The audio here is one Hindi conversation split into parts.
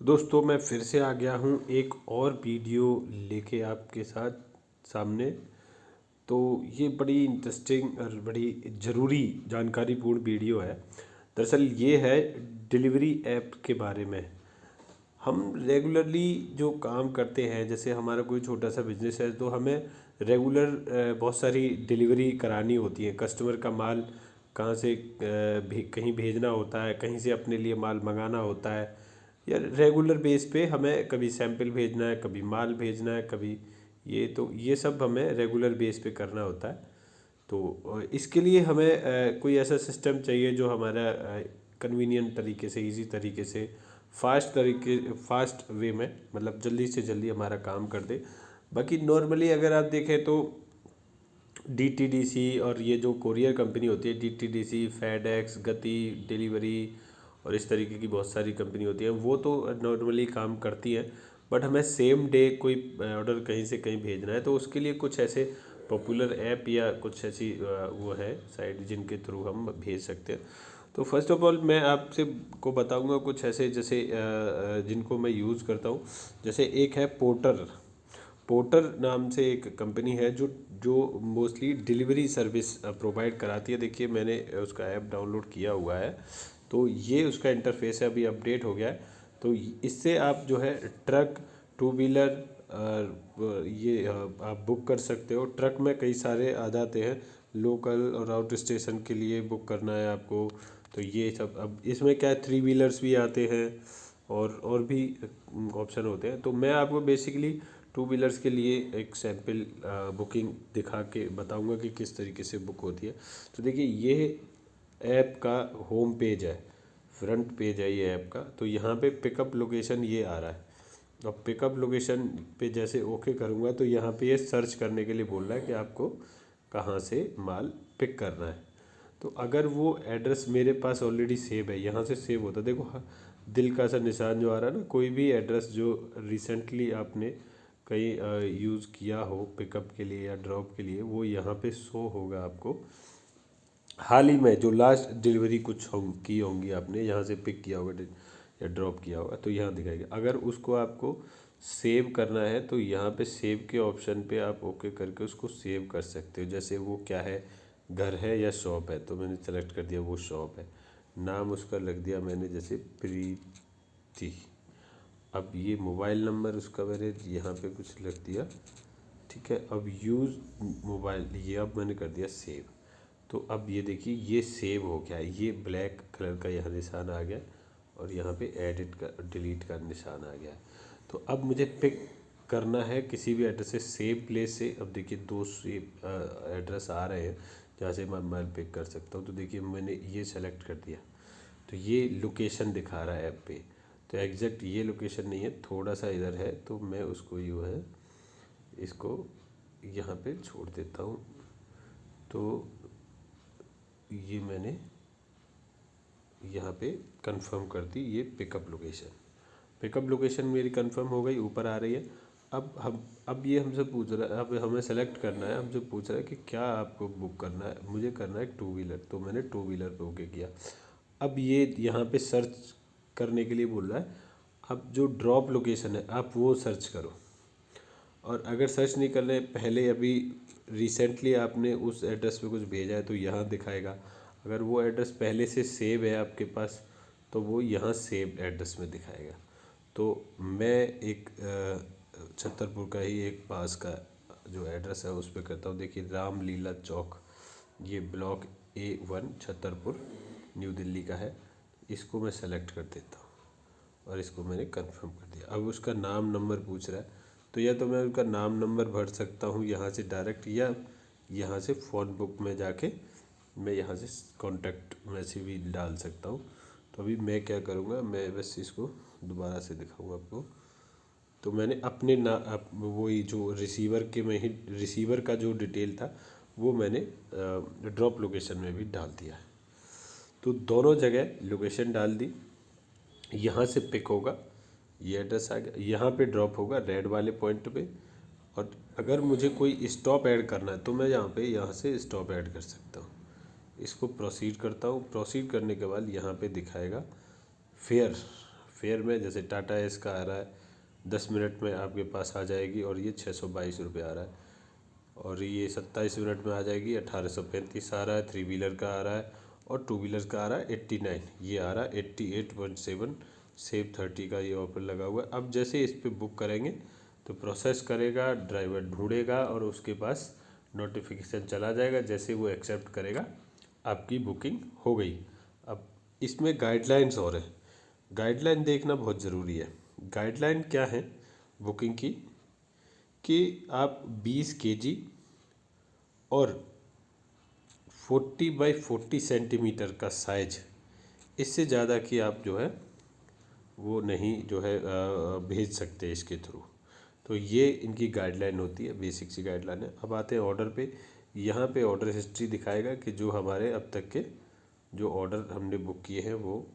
दोस्तों मैं फिर से आ गया हूँ एक और वीडियो लेके आपके साथ सामने। तो ये बड़ी इंटरेस्टिंग और बड़ी ज़रूरी जानकारीपूर्ण वीडियो है। दरअसल ये है डिलीवरी ऐप के बारे में। हम रेगुलरली जो काम करते हैं, जैसे हमारा कोई छोटा सा बिजनेस है तो हमें रेगुलर बहुत सारी डिलीवरी करानी होती है। कस्टमर का माल कहाँ से कहीं भेजना होता है, कहीं से अपने लिए माल मंगाना होता है, या रेगुलर बेस पे हमें कभी सैंपल भेजना है, कभी माल भेजना है, कभी ये सब हमें रेगुलर बेस पे करना होता है। तो इसके लिए हमें कोई ऐसा सिस्टम चाहिए जो हमारा कन्वीनियंट तरीके से, इजी तरीके से, फास्ट वे में, मतलब जल्दी से जल्दी हमारा काम कर दे। बाकी नॉर्मली अगर आप देखें तो डीटीडीसी और ये जो कोरियर कंपनी होती है, डीटीडीसी, फेडेक्स, गति डिलीवरी और इस तरीके की बहुत सारी कंपनी होती है, वो तो नॉर्मली काम करती हैं। बट हमें सेम डे कोई ऑर्डर कहीं से कहीं भेजना है तो उसके लिए कुछ ऐसे पॉपुलर ऐप या कुछ ऐसी वो है साइट जिनके थ्रू हम भेज सकते हैं। तो फर्स्ट ऑफ ऑल मैं आपसे को बताऊंगा कुछ ऐसे, जैसे जिनको मैं यूज़ करता हूँ। जैसे एक है पोर्टर। पोर्टर नाम से एक कंपनी है जो जो मोस्टली डिलीवरी सर्विस प्रोवाइड कराती है। देखिए मैंने उसका ऐप डाउनलोड किया हुआ है, तो ये उसका इंटरफेस है, अभी अपडेट हो गया है। तो इससे आप जो है ट्रक, टू व्हीलर ये आप बुक कर सकते हो। ट्रक में कई सारे आ जाते हैं, लोकल और आउट स्टेशन के लिए बुक करना है आपको, तो ये सब। अब इसमें क्या है, थ्री व्हीलर्स भी आते हैं और भी ऑप्शन होते हैं। तो मैं आपको बेसिकली टू व्हीलर्स के लिए एक सैम्पल बुकिंग दिखा के बताऊंगा कि किस तरीके से बुक होती है। तो देखिए ये ऐप का होम पेज है, फ्रंट पेज है ये ऐप का। तो यहाँ पे पिकअप लोकेशन ये आ रहा है। अब पिकअप लोकेशन पे जैसे ओके करूँगा तो यहाँ पे ये सर्च करने के लिए बोल रहा है कि आपको कहाँ से माल पिक करना है। तो अगर वो एड्रेस मेरे पास ऑलरेडी सेव है, यहाँ से सेव होता है, देखो हाँ, दिल का सा निशान जो आ रहा है ना, कोई भी एड्रेस जो रिसेंटली आपने कहीं यूज़ किया हो पिकअप के लिए या ड्रॉप के लिए, वो यहाँ पे शो होगा आपको। हाल ही में जो लास्ट डिलीवरी कुछ की होंगी आपने, यहाँ से पिक किया होगा या ड्रॉप किया होगा, तो यहाँ दिखाएगा। अगर उसको आपको सेव करना है तो यहाँ पे सेव के ऑप्शन पे आप ओके करके उसको सेव कर सकते हो। जैसे वो क्या है, घर है या शॉप है, तो मैंने सेलेक्ट कर दिया वो शॉप है। नाम उसका लग दिया मैंने जैसे प्रीति। अब ये मोबाइल नंबर उसका मैंने यहाँ पे कुछ लग दिया, ठीक है। अब यूज़ मोबाइल, ये अब मैंने कर दिया सेव। तो अब ये देखिए ये सेव हो गया, ये ब्लैक कलर का यहाँ निशान आ गया और यहाँ पे एडिट का, डिलीट का निशान आ गया। तो अब मुझे पिक करना है किसी भी एड्रेस से, सेव प्लेस से। अब देखिए दो सेव एड्रेस आ रहे हैं जहाँ से मैं मोबाइल पिक कर सकता हूँ। तो देखिए मैंने ये सेलेक्ट कर दिया, तो ये लोकेशन दिखा रहा है ऐप पे। तो एग्जैक्ट ये लोकेशन नहीं है, थोड़ा सा इधर है, तो मैं उसको यूँ है इसको यहाँ पे छोड़ देता हूँ। तो ये मैंने यहाँ पे कंफर्म कर दी, ये पिकअप लोकेशन। पिकअप लोकेशन मेरी कंफर्म हो गई, ऊपर आ रही है। अब ये हमसे पूछ रहा है, अब हमें सेलेक्ट करना है, हमसे पूछ रहा है कि क्या आपको बुक करना है। मुझे करना है टू व्हीलर, तो मैंने टू व्हीलर पे ओके किया। अब ये यहाँ पे सर्च करने के लिए बोल रहा है, अब जो ड्रॉप लोकेशन है आप वो सर्च करो। और अगर सर्च नहीं कर रहे, पहले अभी रिसेंटली आपने उस एड्रेस पे कुछ भेजा है तो यहाँ दिखाएगा। अगर वो एड्रेस पहले से सेव है आपके पास तो वो यहाँ सेव एड्रेस में दिखाएगा। तो मैं एक छतरपुर का ही एक पास का जो एड्रेस है उस पर करता हूँ। देखिए रामलीला चौक, ये block A1 Chhatarpur new Delhi का है। इसको मैं सेलेक्ट कर देता हूँ और इसको मैंने कंफर्म कर दिया। अब उसका नाम नंबर पूछ रहा है, तो या तो मैं उनका नाम नंबर भर सकता हूँ यहाँ से डायरेक्ट, या यहाँ से फ़ोन बुक में जाके मैं यहाँ से कांटेक्ट मैसेज भी डाल सकता हूँ। तो अभी मैं क्या करूँगा, मैं बस इसको दोबारा से दिखाऊँगा आपको। तो मैंने अपने वही जो रिसीवर के में ही, रिसीवर का जो डिटेल था वो मैंने ड्रॉप लोकेशन में भी डाल दिया है। तो दोनों जगह लोकेशन डाल दी। यहाँ से पिक होगा, ये एड्रेस आ गया, यहाँ पे ड्रॉप होगा रेड वाले पॉइंट पे। और अगर मुझे कोई स्टॉप ऐड करना है तो मैं यहाँ से स्टॉप ऐड कर सकता हूँ। इसको प्रोसीड करता हूँ। प्रोसीड करने के बाद यहाँ पे दिखाएगा फेयर। फेयर में, जैसे टाटा एस का आ रहा है 10 मिनट में आपके पास आ जाएगी और ये 622 रुपये आ रहा है। और ये 27 मिनट में आ जाएगी 1835 आ रहा है। 3 व्हीलर का आ रहा है और 2 व्हीलर का आ रहा है 89, ये आ रहा है 88.7। सेव 30 का ये ऑफर लगा हुआ है। अब जैसे इस पर बुक करेंगे तो प्रोसेस करेगा, ड्राइवर ढूंढेगा और उसके पास नोटिफिकेशन चला जाएगा। जैसे वो एक्सेप्ट करेगा आपकी बुकिंग हो गई। अब इसमें गाइडलाइंस और है, गाइडलाइन देखना बहुत ज़रूरी है। गाइडलाइन क्या है बुकिंग की, कि आप 20 केजी और 40x40 सेंटीमीटर का साइज, इससे ज़्यादा की आप जो है वो नहीं जो है भेज सकते इसके थ्रू। तो ये इनकी गाइडलाइन होती है, बेसिक सी गाइडलाइन है। अब आते हैं ऑर्डर पे। यहाँ पे ऑर्डर हिस्ट्री दिखाएगा कि जो हमारे अब तक के जो ऑर्डर हमने बुक किए हैं वो,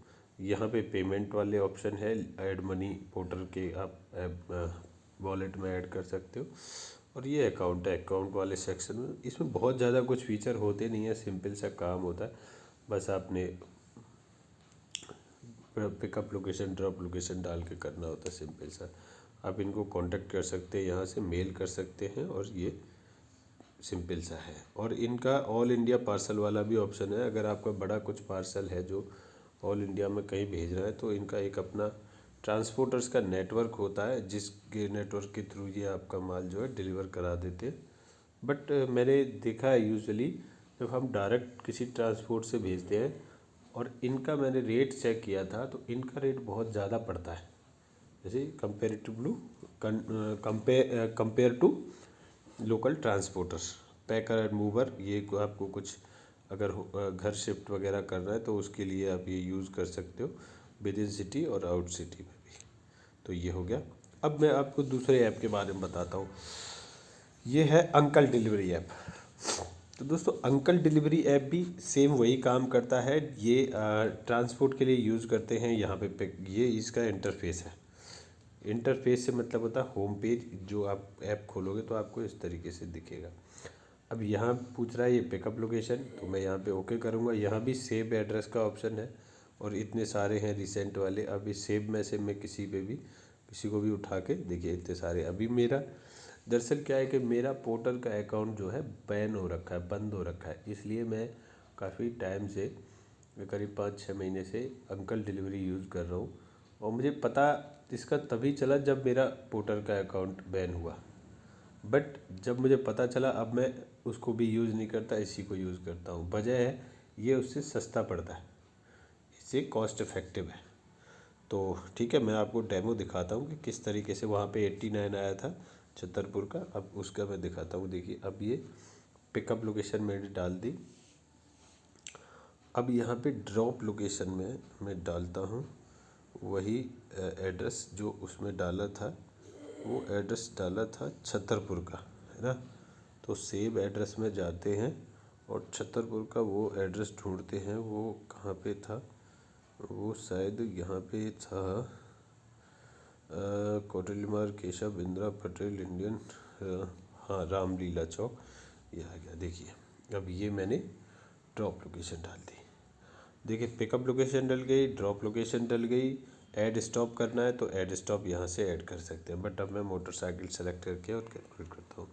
यहाँ पे पेमेंट वाले ऑप्शन है, ऐड मनी पोर्टल के आप वॉलेट में ऐड कर सकते हो। और ये अकाउंट है, अकाउंट वाले सेक्शन में। इसमें बहुत ज़्यादा कुछ फीचर होते नहीं है, सिंपल सा काम होता है। बस आपने पिकअप लोकेशन, ड्रॉप लोकेशन डाल के करना होता है, सिंपल सा। आप इनको कांटेक्ट कर सकते हैं, यहाँ से मेल कर सकते हैं और ये सिंपल सा है। और इनका ऑल इंडिया पार्सल वाला भी ऑप्शन है। अगर आपका बड़ा कुछ पार्सल है जो ऑल इंडिया में कहीं भेजना है तो इनका एक अपना ट्रांसपोर्टर्स का नेटवर्क होता है, जिसके नेटवर्क के थ्रू ये आपका माल जो है डिलीवर करा देते हैं। बट मैंने देखा है यूजुअली जब हम डायरेक्ट किसी ट्रांसपोर्ट से भेजते हैं और इनका मैंने रेट चेक किया था तो इनका रेट बहुत ज़्यादा पड़ता है, जैसे compare to local transporters. Packer and mover, ये आपको कुछ अगर घर शिफ्ट वगैरह करना है तो उसके लिए आप ये यूज़ कर सकते हो, विद इन सिटी और आउट सिटी में भी। तो ये हो गया। अब मैं आपको दूसरे ऐप के बारे में बताता हूँ। ये है अंकल डिलीवरी ऐप। तो दोस्तों अंकल डिलीवरी ऐप भी सेम वही काम करता है। ये ट्रांसपोर्ट के लिए यूज़ करते हैं। यहाँ पे ये इसका इंटरफेस है। इंटरफेस से मतलब होता है होम पेज। जो आप ऐप खोलोगे तो आपको इस तरीके से दिखेगा। अब यहाँ पूछ रहा है ये पिकअप लोकेशन, तो मैं यहाँ पे ओके करूँगा। यहाँ भी सेव एड्रेस का ऑप्शन है और इतने सारे हैं रिसेंट वाले। अभी सेव में से मैं किसी को भी उठा के देखिए, इतने सारे। अभी मेरा दरअसल क्या है कि मेरा पोर्टल का अकाउंट जो है बैन हो रखा है, बंद हो रखा है। इसलिए मैं काफ़ी टाइम से, करीब 5-6 महीने से अंकल डिलीवरी यूज़ कर रहा हूँ। और मुझे पता इसका तभी चला जब मेरा पोर्टल का अकाउंट बैन हुआ। बट जब मुझे पता चला अब मैं उसको भी यूज़ नहीं करता, इसी को यूज़ करता हूँ। वजह है ये उससे सस्ता पड़ता है, इससे कॉस्ट इफ़ेक्टिव है। तो ठीक है, मैं आपको डेमो दिखाता हूँ कि किस तरीके से वहाँ पे 89 आया था छतरपुर का। अब उसका मैं दिखाता हूँ। देखिए अब ये पिकअप लोकेशन मैंने डाल दी। अब यहाँ पे ड्रॉप लोकेशन में मैं डालता हूँ वही एड्रेस जो उसमें डाला था। वो एड्रेस डाला था छतरपुर का, है ना। तो सेव एड्रेस में जाते हैं और छतरपुर का वो एड्रेस ढूंढते हैं। वो कहाँ पे था, वो शायद यहाँ पे था, कोटलीमार केशव इंदिरा पटेल इंडियन, हाँ रामलीला चौक, ये आ गया। देखिए अब ये मैंने ड्रॉप लोकेशन डाल दी। देखिए पिकअप लोकेशन डल गई, ड्रॉप लोकेशन डल गई। ऐड स्टॉप करना है तो ऐड स्टॉप यहाँ से ऐड कर सकते हैं। बट अब मैं मोटरसाइकिल सेलेक्ट करके और कैलकुलेट करता हूँ।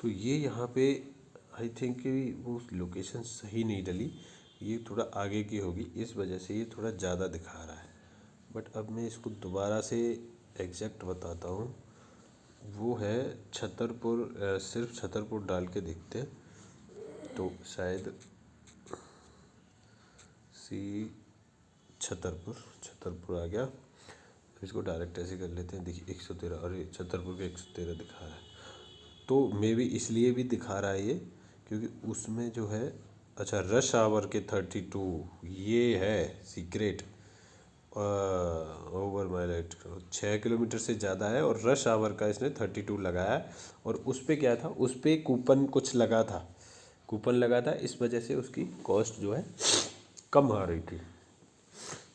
तो ये यहाँ पे आई थिंक कि वो लोकेशन सही नहीं डली, ये थोड़ा आगे की होगी, इस वजह से ये थोड़ा ज़्यादा दिखा रहा है। बट अब मैं इसको दोबारा से एग्जैक्ट बताता हूँ। वो है छतरपुर, सिर्फ छतरपुर डाल के देखते हैं तो शायद छतरपुर आ गया। अब इसको डायरेक्ट ऐसे कर लेते हैं। देखिए 113, अरे छतरपुर के 113 दिखा रहा है। तो मे भी इसलिए भी दिखा रहा है ये, क्योंकि उसमें जो है, अच्छा रश आवर के 32, ये है सीक्रेट। ओवर माइलेज 6 किलोमीटर से ज़्यादा है और रश आवर का इसने 32 लगाया है। और उस पर क्या था, उस पर कूपन कुछ लगा था, इस वजह से उसकी कॉस्ट जो है कम आ रही थी।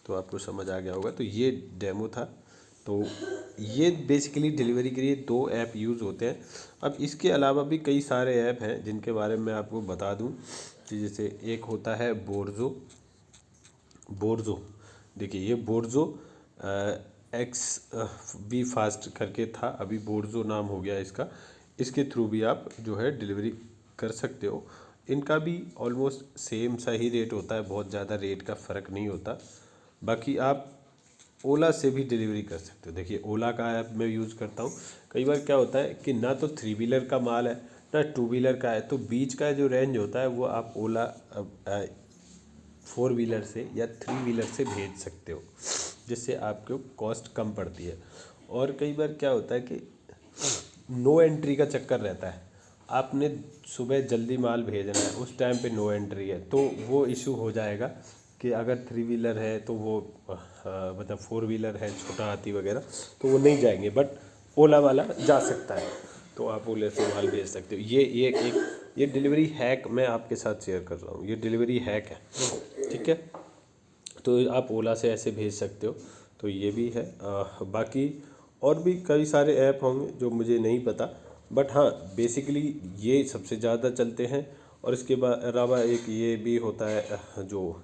तो आपको समझ आ गया होगा। तो ये डेमो था। तो ये बेसिकली डिलीवरी के लिए 2 ऐप यूज़ होते हैं। अब इसके अलावा भी कई सारे ऐप हैं जिनके बारे में आपको बता दूं कि जैसे एक होता है बोर्जो। देखिए ये बोर्जो बी फास्ट करके था, अभी बोर्जो नाम हो गया इसका। इसके थ्रू भी आप जो है डिलीवरी कर सकते हो। इनका भी ऑलमोस्ट सेम सा ही रेट होता है, बहुत ज़्यादा रेट का फ़र्क नहीं होता। बाकी आप ओला से भी डिलीवरी कर सकते हो। देखिए ओला का ऐप मैं यूज़ करता हूँ। कई बार क्या होता है कि ना तो 3 व्हीलर का माल है ना 2 व्हीलर का है, तो बीच का जो रेंज होता है वो आप ओला 4 व्हीलर से या 3 व्हीलर से भेज सकते हो, जिससे आपको कॉस्ट कम पड़ती है। और कई बार क्या होता है कि नो एंट्री का चक्कर रहता है। आपने सुबह जल्दी माल भेजना है, उस टाइम पे नो एंट्री है, तो वो इशू हो जाएगा कि अगर 3 व्हीलर है तो वो मतलब 4 व्हीलर है, छोटा हाथी वगैरह, तो वो नहीं जाएंगे। बट ओला वाला जा सकता है, तो आप ओला से माल भेज सकते हो। ये डिलीवरी हैक मैं आपके साथ शेयर कर रहा हूँ, ये डिलीवरी हैक है, ठीक है। तो आप ओला से ऐसे भेज सकते हो, तो ये भी है। बाकी और भी कई सारे ऐप होंगे जो मुझे नहीं पता, बट हाँ बेसिकली ये सबसे ज़्यादा चलते हैं। और इसके अलावा एक ये भी होता है जो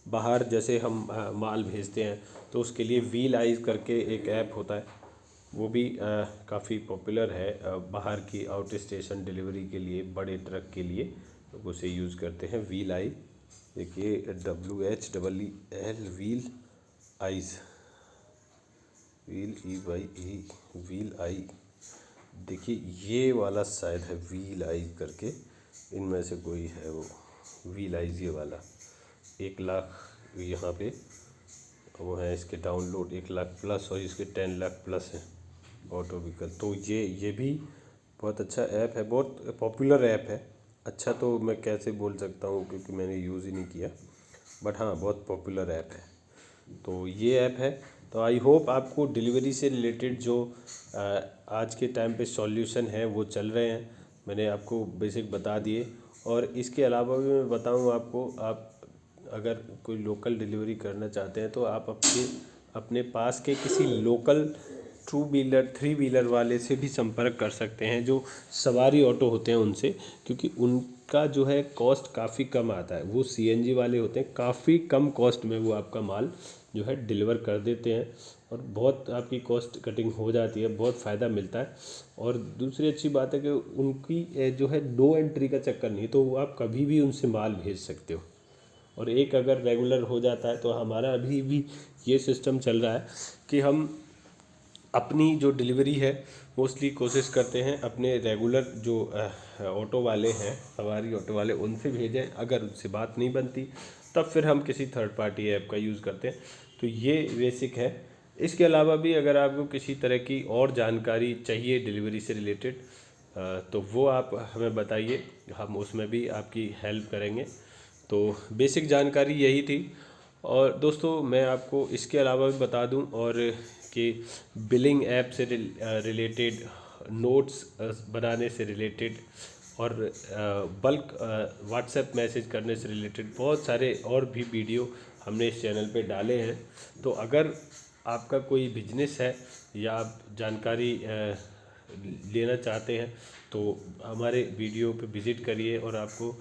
बाहर जैसे हम माल भेजते हैं, तो उसके लिए व्हील आइज करके एक ऐप होता है, वो भी काफ़ी पॉपुलर है बाहर की आउट स्टेशन डिलीवरी के लिए, बड़े ट्रक के लिए लोग उसे यूज़ करते हैं, व्हील आई। देखिए WHEEL व्हील आइज, व्हील आई। देखिए ये वाला शायद है व्हील आइज करके, इनमें से कोई है वो व्हील आइज, ये वाला 1 लाख यहाँ पे वो है इसके डाउनलोड 1 लाख प्लस, और इसके 10 लाख प्लस है ऑटो व्हीकल। तो ये भी बहुत अच्छा ऐप है, बहुत पॉपुलर ऐप है। अच्छा तो मैं कैसे बोल सकता हूँ क्योंकि मैंने यूज़ ही नहीं किया, बट हाँ बहुत पॉपुलर ऐप है। तो ये ऐप है। तो आई होप आपको डिलीवरी से रिलेटेड जो आज के टाइम पे सॉल्यूशन है वो चल रहे हैं, मैंने आपको बेसिक बता दिए। और इसके अलावा भी मैं बताऊँ आपको, आप अगर कोई लोकल डिलीवरी करना चाहते हैं तो आप अपने पास के किसी लोकल 2 व्हीलर 3 व्हीलर वाले से भी संपर्क कर सकते हैं, जो सवारी ऑटो होते हैं उनसे, क्योंकि उनका जो है कॉस्ट काफ़ी कम आता है। वो CNG वाले होते हैं, काफ़ी कम कॉस्ट में वो आपका माल जो है डिलीवर कर देते हैं, और बहुत आपकी कॉस्ट कटिंग हो जाती है, बहुत फ़ायदा मिलता है। और दूसरी अच्छी बात है कि उनकी जो है नो एंट्री का चक्कर नहीं, तो आप कभी भी उनसे माल भेज सकते हो। और एक अगर रेगुलर हो जाता है, तो हमारा अभी भी ये सिस्टम चल रहा है कि हम अपनी जो डिलीवरी है मोस्टली कोशिश करते हैं अपने रेगुलर जो ऑटो वाले हैं, सवारी ऑटो वाले, उनसे भेजें। अगर उनसे बात नहीं बनती तब फिर हम किसी थर्ड पार्टी ऐप का यूज़ करते हैं। तो ये बेसिक है। इसके अलावा भी अगर आपको किसी तरह की और जानकारी चाहिए डिलीवरी से रिलेटेड, तो वो आप हमें बताइए, हम उसमें भी आपकी हेल्प करेंगे। तो बेसिक जानकारी यही थी। और दोस्तों मैं आपको इसके अलावा भी बता दूं और कि बिलिंग ऐप से रिलेटेड, नोट्स बनाने से रिलेटेड, और बल्क व्हाट्सएप मैसेज करने से रिलेटेड बहुत सारे और भी वीडियो हमने इस चैनल पे डाले हैं। तो अगर आपका कोई बिजनेस है या आप जानकारी लेना चाहते हैं तो हमारे वीडियो पे विज़िट करिए, और आपको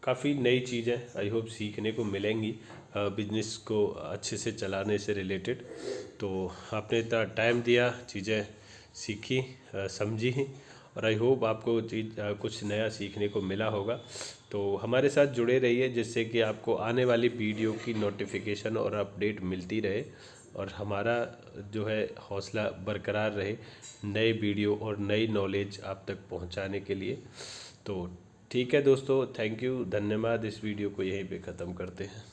काफ़ी नई चीज़ें आई होप सीखने को मिलेंगी बिजनेस को अच्छे से चलाने से रिलेटेड। तो आपने इतना टाइम दिया, चीज़ें सीखी, समझी, और आई होप आपको कुछ नया सीखने को मिला होगा। तो हमारे साथ जुड़े रहिए, जिससे कि आपको आने वाली वीडियो की नोटिफिकेशन और अपडेट मिलती रहे, और हमारा जो है हौसला बरकरार रहे नए वीडियो और नई नॉलेज आप तक पहुंचाने के लिए। तो ठीक है दोस्तों, थैंक यू, धन्यवाद। इस वीडियो को यहीं पे ख़त्म करते हैं।